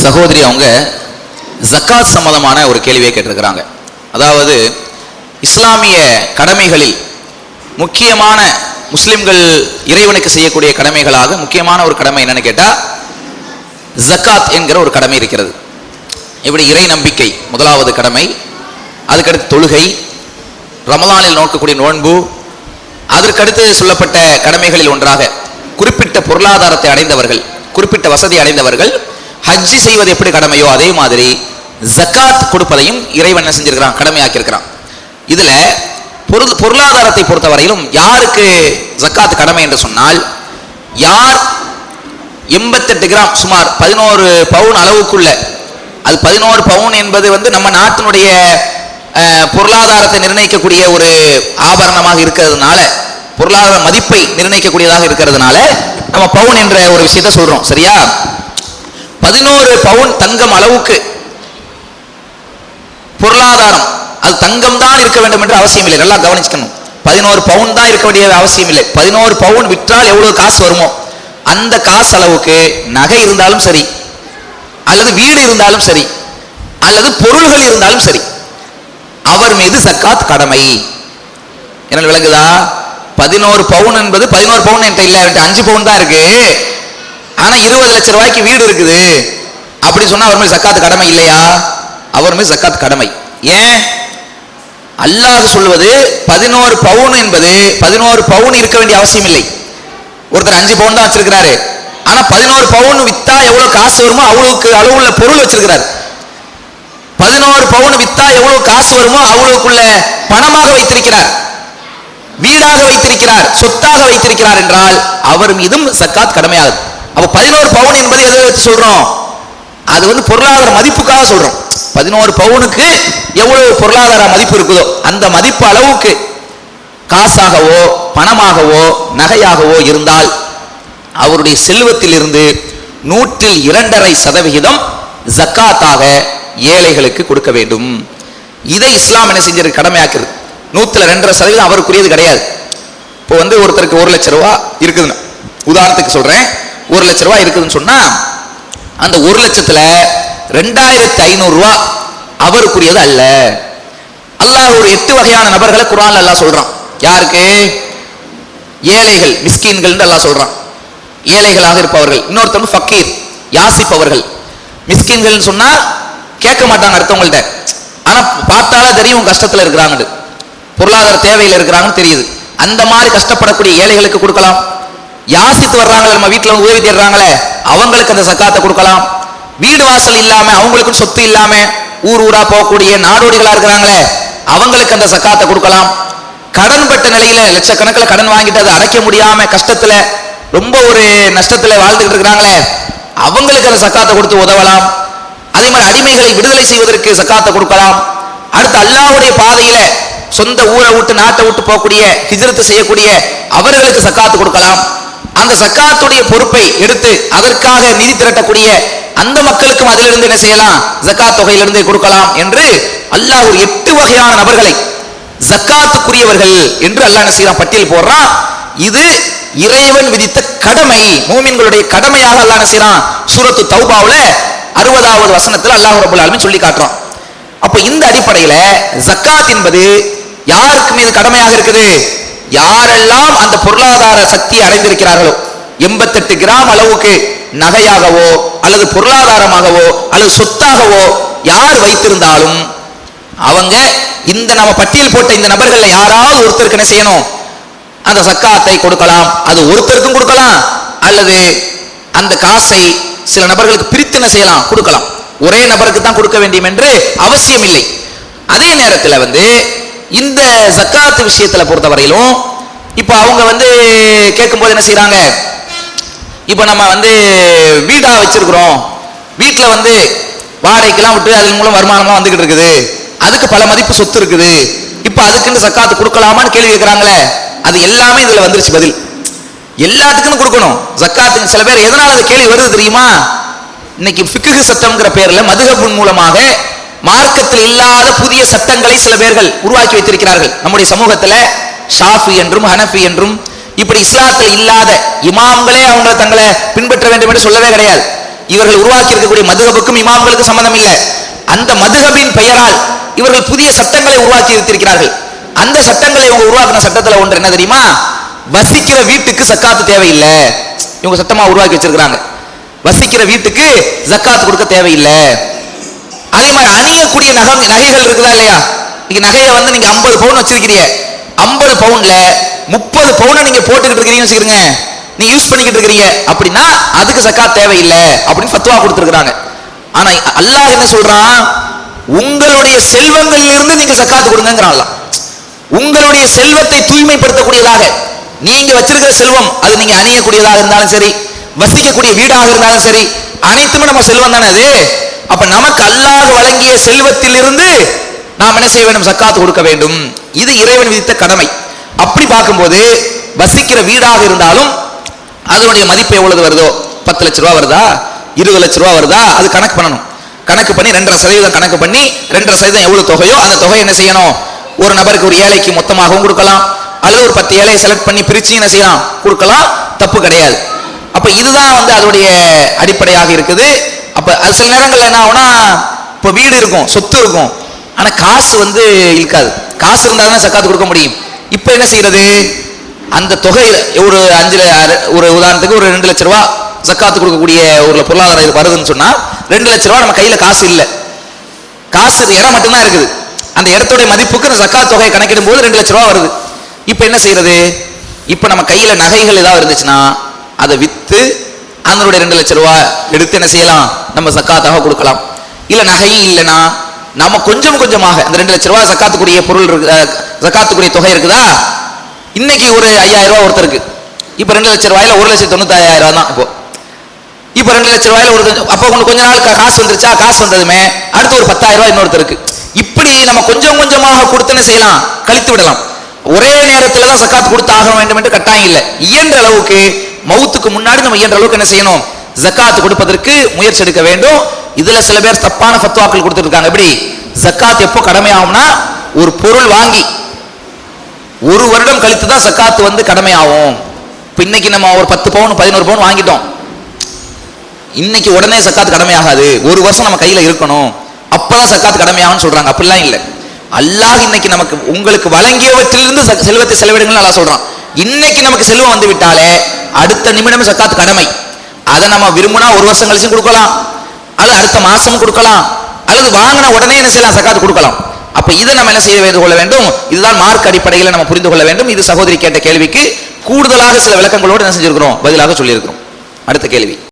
சகோதரி அவங்க ஜக்காத் சம்பந்தமான ஒரு கேள்வியை கேட்டிருக்கிறாங்க. அதாவது இஸ்லாமிய கடமைகளில் முக்கியமான முஸ்லிம்கள் இறைவனுக்கு செய்யக்கூடிய கடமைகளாக முக்கியமான ஒரு கடமை என்னன்னு கேட்டா ஜக்காத் என்கிற ஒரு கடமை இருக்கிறது. இப்படி இறை நம்பிக்கை முதலாவது கடமை, அதுக்கடுத்து தொழுகை, ரமலானில் நோக்கக்கூடிய நோன்பு, அதற்கடுத்து சொல்லப்பட்ட கடமைகளில் ஒன்றாக குறிப்பிட்ட பொருளாதாரத்தை அடைந்தவர்கள், குறிப்பிட்ட வசதி அடைந்தவர்கள் ஹஜ்ஜி செய்வது எப்படி கடமையோ அதே மாதிரி ஜக்காத் கொடுப்பதையும் இறைவன் என்ன செஞ்சிருக்கிறான், கடமையாக்கியிருக்கிறான். இதுல பொருளாதாரத்தை பொறுத்தவரையிலும் யாருக்கு ஜக்காத் கடமை என்று சொன்னால், யார் 88 கிராம் சுமார் 11 பவுன் அளவுக்குள்ள, அது 11 பவுன் என்பது நம்ம நாட்டினுடைய பொருளாதாரத்தை நிர்ணயிக்கக்கூடிய ஒரு ஆபரணமாக இருக்கிறதுனால, பொருளாதார மதிப்பை நிர்ணயிக்கக்கூடியதாக இருக்கிறதுனால நம்ம பவுன் என்ற ஒரு விஷயத்தை சொல்றோம். சரியா? 11 பவுன் தங்கம் அளவுக்கு பொருளாதாரம், அது தங்கம் தான் இருக்க வேண்டும் என்று அவசியம் இல்லை. நல்லா கவனிச்சுக்கணும். 11 பவுன் தான் இருக்க வேண்டிய அவசியம் இல்லை. 11 பவுன் விற்றால் எவ்வளவு காசு வருமோ அந்த காசு அளவுக்கு நகை இருந்தாலும் சரி, அல்லது வீடு இருந்தாலும் சரி, அல்லது பொருள்கள் இருந்தாலும் சரி, அவர் மீது ஜக்காத் கடமை. என்ன விளங்குதா? 11 பவுன் என்பது 11 பவுன் என்கிட்ட இல்ல, 5 பவுன் தான் இருக்கு, ஆனா 20 லட்சம் ரூபாய்க்கு வீடு இருக்குது அப்படி சொன்னா அவர் மீது ஜக்காத் கடமை இல்லையா? அவர் மீது ஜக்காத் கடமை. ஏன்? அல்லாஹ் சொல்வது 11 பவுன் என்பது 11 பவுன் இருக்க வேண்டிய அவசியம் இல்லை. ஒருத்தர் 5 பவுன் தான் வச்சிருக்கிறாரு, ஆனா 11 பவுன் வித்தா எவ்வளவு காசு வருமோ அவ்வளவுக்கு அளவுள்ள பொருள் வச்சிருக்கிறார். 11 பவுன் வித்தா எவ்வளவு காசு வருமோ அவ்வளவுக்குள்ள பணமாக வைத்திருக்கிறார், வீடாக வைத்திருக்கிறார், சொத்தாக வைத்திருக்கிறார் என்றால் அவர் மீதும் ஜக்காத் கடமையாகுது. அப்ப 11 பவுன் என்பது எதை வச்சு சொல்றோம்? அது பொருளாதார மதிப்புக்காக சொல்றோம். 11 பவுனுக்கு எவ்வளவு பொருளாதார மதிப்பு இருக்குதோ அந்த மதிப்பு அளவுக்கு காசாகவோ பணமாகவோ நகையாகவோ இருந்தால் அவருடைய செல்வத்தில் இருந்து 2.5% ஜக்காத்தாக ஏழைகளுக்கு கொடுக்க வேண்டும். இதை இஸ்லாம் என்ன செஞ்சிருக்கு? கடமையாக்குது. 2.5% அவருக்குரியது கிடையாது. இப்போ ஒருத்தருக்கு 1 லட்சம் ரூபாய் இருக்குதுன்னு உதாரணத்துக்கு சொல்றேன், 1 லட்சம் ரூபாய் இருக்குதுன்னு சொன்னா அந்த 1 லட்சத்துல 2500 ரூபாய் அவருக்குரியது அல்ல. அல்லாஹ் ஒரு 8 வகையான நபர்களை குர்ஆன்ல அல்லாஹ் சொல்றான். யாருக்கு? ஏழைகள், மிஸ்கீன்கள் அல்லாஹ் சொல்றான். ஏழைகளாக இருப்பவர்கள். இன்னொருத்தர் ஃபக்கீர், யாசிப்பவர்கள். மிஸ்கீன்கள் சொன்னா கேட்க மாட்டாங்க அடுத்தவங்கள்ட்ட, ஆனா பார்த்தாலே தெரியும் கஷ்டத்துல இருக்கிறாங்க, பொருளாதார தேவையில் இருக்கிறாங்கன்னு தெரியுது. அந்த மாதிரி கஷ்டப்படக்கூடிய ஏழைகளுக்கு கொடுக்கலாம். யாசித்து வர்றாங்களே, நம்ம வீட்டுல உதவி தேடுறாங்களே, அவங்களுக்கு அந்த ஜக்காத்தை கொடுக்கலாம். வீடு வாசல் இல்லாம, அவங்களுக்கு சொத்து இல்லாம ஊர் ஊரா போகக்கூடிய நாடோடிகளா இருக்கிறாங்களே, அவங்களுக்கு அந்த ஜக்காத்தை கொடுக்கலாம். கடன் பட்ட நிலையில லட்சக்கணக்கில் கடன் வாங்கிட்டு அதை அடைக்க முடியாம கஷ்டத்துல ரொம்ப ஒரு நஷ்டத்துல வாழ்ந்துட்டு இருக்கிறாங்களே, அவங்களுக்கு அந்த ஜக்காத்தை கொடுத்து உதவலாம். அதே மாதிரி அடிமைகளை விடுதலை செய்வதற்கு ஜக்காத்தை கொடுக்கலாம். அடுத்து அல்லாஹ்வுடைய பாதையில சொந்த ஊரை விட்டு நாட்டை விட்டு போகக்கூடிய, ஹிஜ்ரத் செய்யக்கூடிய அவர்களுக்கு ஜக்காத்து கொடுக்கலாம். அந்த ஜக்காத்துடைய பொறுப்பை எடுத்து அதற்காக நிதி திரட்டக்கூடிய அந்த மக்களுக்கும் அதிலிருந்து என்ன செய்யலாம்? ஜக்காத் தொகையிலிருந்து கொடுக்கலாம் என்று அல்லாஹ் ஒரு 8 வகையான நபர்களை ஜக்காத்துக்குரியவர்கள் என்று அல்லாஹ் என்ன செய்யறான்? பட்டியல் போடுறான். இது இறைவன் விதித்த கடமை, மூமின்களுடைய கடமையாக அல்லாஹ் என்ன செய்யறான்? சூரத்து தௌபாவுல 60வது வசனத்துல அல்லாஹ் ரப்பல் ஆலமீன் சொல்லி காட்டுறான். அப்ப இந்த அடிப்படையில ஜக்காத் என்பது யாருக்கு மீது கடமையாக இருக்குது? யாரெல்லாம் அந்த பொருளாதார சக்தி அடைந்திருக்கிறார்களோ, 88 கிராம் அளவுக்கு நகையாகவோ அல்லது பொருளாதாரமாகவோ அல்லது சொத்தாகவோ யார் வைத்திருந்தாலும் அவங்க இந்த நம்ம பட்டியல் போட்ட இந்த நபர்கள்ல யாராவது ஒருத்தருக்கு என்ன செய்யணும்? அந்த ஜக்காத்தை கொடுக்கலாம். அது ஒருத்தருக்கும் கொடுக்கலாம், அல்லது அந்த காசை சில நபர்களுக்கு பிரித்து என்ன செய்யலாம்? கொடுக்கலாம். ஒரே நபருக்கு தான் கொடுக்க வேண்டும் என்று அவசியம் இல்லை. அதே நேரத்தில் இந்த ஜக்காத் விஷயத்துல பொறுத்தவரையிலும் இப்ப அவங்க கேட்கும்போது என்ன செய்யறாங்க? இப்ப நம்ம வீடா வச்சிருக்கிறோம், வீட்டுல வாடகைக்கெல்லாம் விட்டு அதன் மூலம் வருமானமா வந்துகிட்டு இருக்குது, அதுக்கு பல மதிப்பு சொத்து இருக்குது, இப்ப அதுக்குன்னு ஜக்காத்து கொடுக்கலாமான்னு கேள்வி கேட்கிறாங்களே, அது எல்லாமே இதுல வந்துருச்சு பதில். எல்லாத்துக்கும் கொடுக்கணும் ஜக்காத்துக்கு. சில பேர் எதனால அந்த கேள்வி வருது தெரியுமா? இன்னைக்கு ஃபிக்ஹ் சட்டம்ங்கிற பேர்ல மதுஹபின் மூலமாக மார்க்கத்தில் இல்லாத புதிய சட்டங்களை சில பேர்கள் உருவாக்கி வைத்திருக்கிறார்கள். நம்முடைய சமூகத்துல ஷாஃபி என்றும் ஹனஃபி என்றும் இப்படி இஸ்லாத்தில் இல்லாத இமாம்களே அவங்களை தங்களை பின்பற்ற வேண்டும் என்று சொல்லவே கிடையாது. இவர்கள் உருவாக்கி இருக்கக்கூடிய மதுஹபுக்கும் இமாம்களுக்கு சம்பந்தம் இல்லை. அந்த மதுஹபின் பெயரால் இவர்கள் புதிய சட்டங்களை உருவாக்கி வைத்திருக்கிறார்கள். அந்த சட்டங்களை இவங்க உருவாக்கின சட்டத்துல ஒன்று என்ன தெரியுமா? வசிக்கிற வீட்டுக்கு சக்காத்து தேவையில்லை. இவங்க சட்டமா உருவாக்கி வச்சிருக்காங்க. வசிக்கிற வீட்டுக்கு ஜக்காத் கொடுக்க தேவையில்லை. அதே மாதிரி அணியக்கூடிய நகைகள் இருக்குதா இல்லையா? இன்னைக்கு நகையை வந்து நீங்க 50 பவுன் வச்சிருக்கிறீங்க. 50 பவுன்ல 30 பவுனை நீங்க போட்டுக்கிட்டு இருக்கிறீங்கன்னு வச்சுக்கிறீங்க, நீங்க யூஸ் பண்ணிக்கிட்டு இருக்கிறீங்க அப்படின்னா அதுக்கு ஜக்காத் தேவையில்லை அப்படின்னு ஃபத்வா கொடுத்துருக்காங்க. ஆனா அல்லாஹ் என்ன சொல்றான்? உங்களுடைய செல்வங்களில் இருந்து நீங்க ஜக்காத் கொடுங்கங்கறான். உங்களுடைய செல்வத்தை தூய்மைப்படுத்தக்கூடியதாக நீங்க வச்சிருக்கிற செல்வம், அது நீங்க அணியக்கூடியதாக இருந்தாலும் சரி, வசிக்கக்கூடிய வீடாக இருந்தாலும் சரி, அனைத்துமே நம்ம செல்வம் தானே அது. அப்ப நமக்கு அல்லாஹ் வழங்கிய செல்வத்தில் இருந்து நாம் என்ன செய்ய வேண்டும்? ஜக்காத் கொடுக்க வேண்டும். இது இறைவன் விதித்த கடமை. அப்படி பார்க்கும்போது வசிக்கிற வீடாக இருந்தாலும் அதனுடைய மதிப்பு எவ்வளவு வருதோ, 10 லட்ச ரூபா வருதா, 20 லட்ச ரூபா வருதா, அது கணக்கு பண்ணணும். கணக்கு பண்ணி 2.5% கணக்கு பண்ணி 2.5% எவ்வளவு தொகையோ அந்த தொகை என்ன செய்யணும்? ஒரு நபருக்கு, ஒரு ஏழைக்கு மொத்தமாகவும் கொடுக்கலாம், அல்லது ஒரு 10 ஏழையை செலக்ட் பண்ணி பிரிச்சு என்ன செய்யலாம்? கொடுக்கலாம். தப்பு கிடையாது. அப்ப இதுதான் வந்து அதனுடைய அடிப்படையாக இருக்குது. அப்ப அது சில நேரங்கள்ல என்ன ஆகும்னா, இப்போ வீடு இருக்கும், சொத்து இருக்கும், ஆனா காசு வந்து இருக்காது. காசு இருந்தாலும் சக்காத்து கொடுக்க முடியும். இப்ப என்ன செய்யறது? அந்த தொகை ஒரு ஒரு உதாரணத்துக்கு ஒரு 2 லட்ச ரூபா சக்காத்து கொடுக்கக்கூடிய ஒரு பொருளாதாரம் வருதுன்னு சொன்னா 2 லட்ச ரூபா நம்ம கையில காசு இல்லை. காசு இடம் மட்டும்தான் இருக்குது. அந்த இடத்துடைய மதிப்புக்கு அந்த ஜக்காத் தொகையை கணக்கிடும் போது 2 லட்ச ரூபா வருது. இப்ப என்ன செய்யறது? இப்ப நம்ம கையில நகைகள் ஏதாவது இருந்துச்சுன்னா அதை வித்து அதனுடைய 2 லட்ச ரூபா எடுத்து என்ன செய்யலாம்? நம்ம ஜக்காத்தாக கொடுக்கலாம். இல்ல நகையும் இல்லைன்னா நம்ம கொஞ்சம் கொஞ்சமாக அந்த 2 லட்ச ரூபா ஜக்காத்துக்குரிய பொருள் ஜக்காத்துக்குரிய தொகை இருக்குதா? இன்னைக்கு ஒரு 5000 ரூபாய் ஒருத்தருக்கு, இப்ப 2 லட்ச ரூபாயில 1,95,000 தான். இப்ப 2 லட்ச ரூபாயில ஒரு அப்போ கொஞ்ச நாள் காசு வந்துருச்சா? காசு வந்ததுமே அடுத்து ஒரு 10,000 ரூபாய் இன்னொருத்தருக்கு. இப்படி நம்ம கொஞ்சம் கொஞ்சமாக கொடுத்து செய்யலாம், கழித்து விடலாம். ஒரே நேரத்துல தான் ஜக்காத் கொடுத்து ஆக வேண்டும் என்று கட்டாயம் இல்லை. இயன்ற அளவுக்கு மவுத்துக்கு முன்னாடி நம்ம இயன்ற அளவுக்கு என்ன செய்யணும்? ஜக்காத் கொடுப்பதற்கு முயற்சி எடுக்க வேண்டும். இதுல சில பேர் தப்பான ஃபத்வாக்கள் கொடுத்துட்டு இருக்காங்க. எப்படி ஜக்காத் எப்போ கடமையாகும்னா, ஒரு பொருள் வாங்கி 1 வருடம் கழித்து தான் ஜக்காத் வந்து கடமையாகும். இப்போ இன்னைக்கு நம்ம ஒரு 10 பவுன் 11 பவுன் வாங்கிட்டோம், இன்னைக்கு உடனே ஜக்காத் கடமையாகாது. 1 வருஷம் நம்ம கையில இருக்கணும், அப்பதான் ஜக்காத் கடமையாகும்னு சொல்றாங்க. அப்படிலாம் இல்லை. அல்லாஹ் இன்னைக்கு நமக்கு உங்களுக்கு வழங்கியவற்றிலிருந்து செல்வத்தை செலவிடுங்கள் அல்லாஹ் சொல்றான். இன்னைக்கு நமக்கு செல்வம் வந்து விட்டாலே அடுத்த நிமிடம் ஜக்காத் கடமை. அதை நம்ம விரும்பினா 1 வருஷம் கழிச்சும் கொடுக்கலாம், அல்லது அடுத்த மாசமும் கொடுக்கலாம், அல்லது வாங்கின உடனே என்ன செய்யலாம்? ஜக்காத் கொடுக்கலாம். அப்ப இதை நம்ம என்ன செய்ய கொள்ள வேண்டும்? இதுதான் மார்க் அடிப்படையில் நம்ம புரிந்து கொள்ள வேண்டும். இது சகோதரி கேட்ட கேள்விக்கு கூடுதலாக சில விளக்கங்களோடு என்ன செஞ்சிருக்கிறோம்? பதிலாக சொல்லியிருக்கிறோம். அடுத்த கேள்வி.